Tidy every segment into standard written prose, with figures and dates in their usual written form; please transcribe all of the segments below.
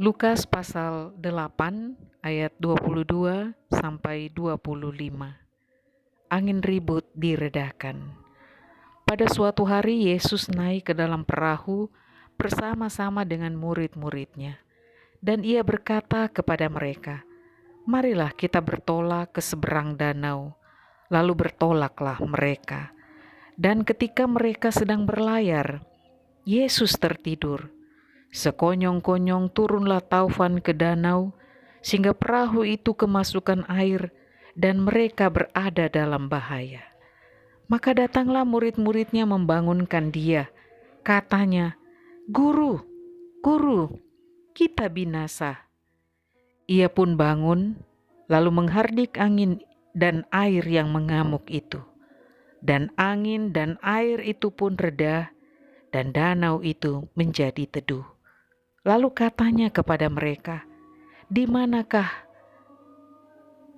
Lukas pasal 8 ayat 22 sampai 25. Angin ribut diredakan. Pada suatu hari Yesus naik ke dalam perahu bersama-sama dengan murid-muridnya. Dan ia berkata kepada mereka, "Marilah kita bertolak ke seberang danau." Lalu bertolaklah mereka. Dan ketika mereka sedang berlayar, Yesus tertidur. Sekonyong-konyong turunlah taufan ke danau, sehingga perahu itu kemasukan air dan mereka berada dalam bahaya. Maka datanglah murid-muridnya membangunkan dia. Katanya, "Guru, Guru, kita binasa." Ia pun bangun, lalu menghardik angin dan air yang mengamuk itu. Dan angin dan air itu pun reda, dan danau itu menjadi teduh. Lalu katanya kepada mereka, "Di manakah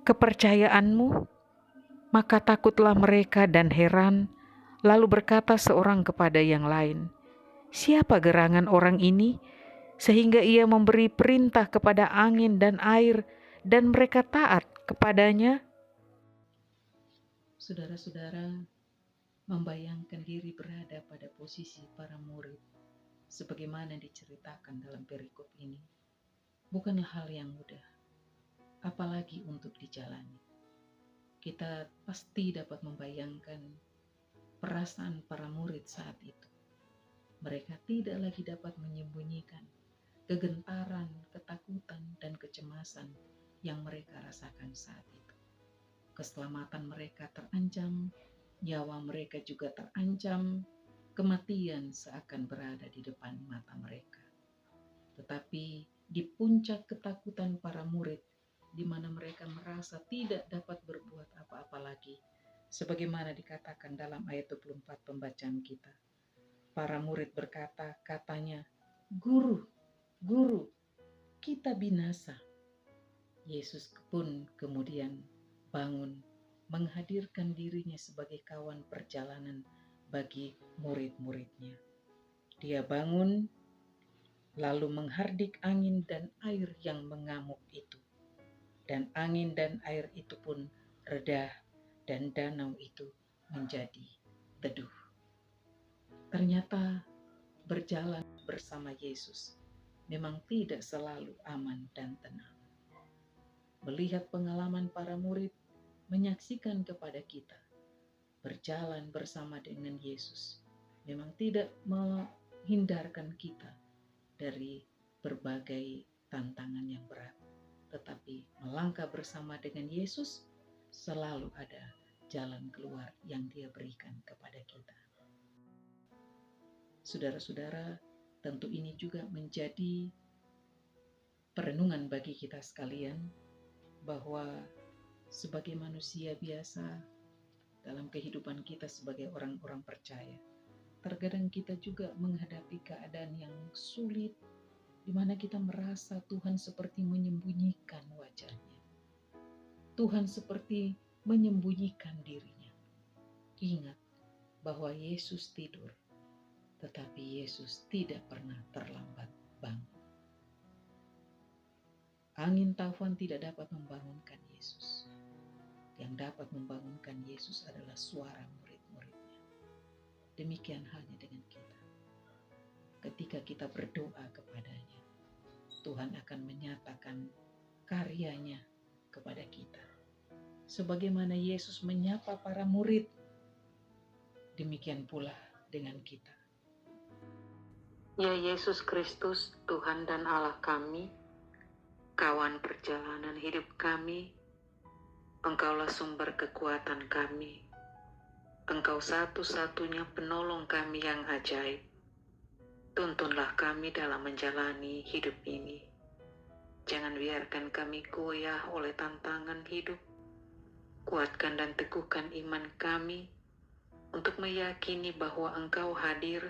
kepercayaanmu?" Maka takutlah mereka dan heran, lalu berkata seorang kepada yang lain, "Siapa gerangan orang ini, sehingga ia memberi perintah kepada angin dan air, dan mereka taat kepadanya?" Saudara-saudara, membayangkan diri berada pada posisi para murid, sebagaimana diceritakan dalam perikop ini, bukanlah hal yang mudah, apalagi untuk dijalani. Kita pasti dapat membayangkan perasaan para murid saat itu. Mereka tidak lagi dapat menyembunyikan kegentaran, ketakutan, dan kecemasan yang mereka rasakan saat itu. Keselamatan mereka terancam, nyawa mereka juga terancam, kematian seakan berada di depan mata mereka. Tetapi di puncak ketakutan para murid, di mana mereka merasa tidak dapat berbuat apa-apa lagi, sebagaimana dikatakan dalam ayat 24 pembacaan kita. Para murid berkata, katanya, "Guru, Guru, kita binasa." Yesus pun kemudian bangun, menghadirkan dirinya sebagai kawan perjalanan bagi murid-muridnya. Dia bangun, lalu menghardik angin dan air yang mengamuk itu. Dan angin dan air itu pun reda, dan danau itu menjadi teduh. Ternyata berjalan bersama Yesus memang tidak selalu aman dan tenang. Melihat pengalaman para murid, menyaksikan kepada kita, berjalan bersama dengan Yesus memang tidak menghindarkan kita dari berbagai tantangan yang berat. Tetapi melangkah bersama dengan Yesus, selalu ada jalan keluar yang Dia berikan kepada kita. Saudara-saudara, tentu ini juga menjadi perenungan bagi kita sekalian, bahwa sebagai manusia biasa dalam kehidupan kita sebagai orang-orang percaya, terkadang kita juga menghadapi keadaan yang sulit, di mana kita merasa Tuhan seperti menyembunyikan wajahnya. Tuhan seperti menyembunyikan dirinya. Ingat bahwa Yesus tidur, tetapi Yesus tidak pernah terlambat bangun. Angin taufan tidak dapat membangunkan Yesus. Yang dapat membangunkan Yesus adalah suara murid-muridnya. Demikian halnya dengan kita. Ketika kita berdoa kepadanya, Tuhan akan menyatakan karyanya kepada kita. Sebagaimana Yesus menyapa para murid, demikian pula dengan kita. Ya Yesus Kristus, Tuhan dan Allah kami, kawan perjalanan hidup kami, Engkaulah sumber kekuatan kami. Engkau satu-satunya penolong kami yang ajaib. Tuntunlah kami dalam menjalani hidup ini. Jangan biarkan kami goyah oleh tantangan hidup. Kuatkan dan teguhkan iman kami untuk meyakini bahwa Engkau hadir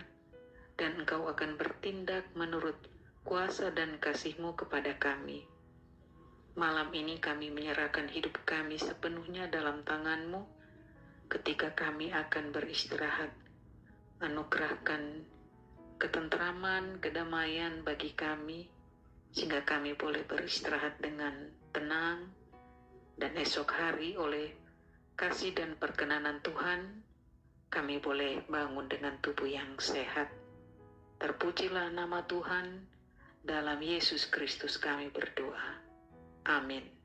dan Engkau akan bertindak menurut kuasa dan kasih-Mu kepada kami. Malam ini kami menyerahkan hidup kami sepenuhnya dalam tangan-Mu. Ketika kami akan beristirahat, anugerahkan ketentraman, kedamaian bagi kami, sehingga kami boleh beristirahat dengan tenang, dan esok hari oleh kasih dan perkenanan Tuhan, kami boleh bangun dengan tubuh yang sehat. Terpujilah nama Tuhan, dalam Yesus Kristus kami berdoa. Amin.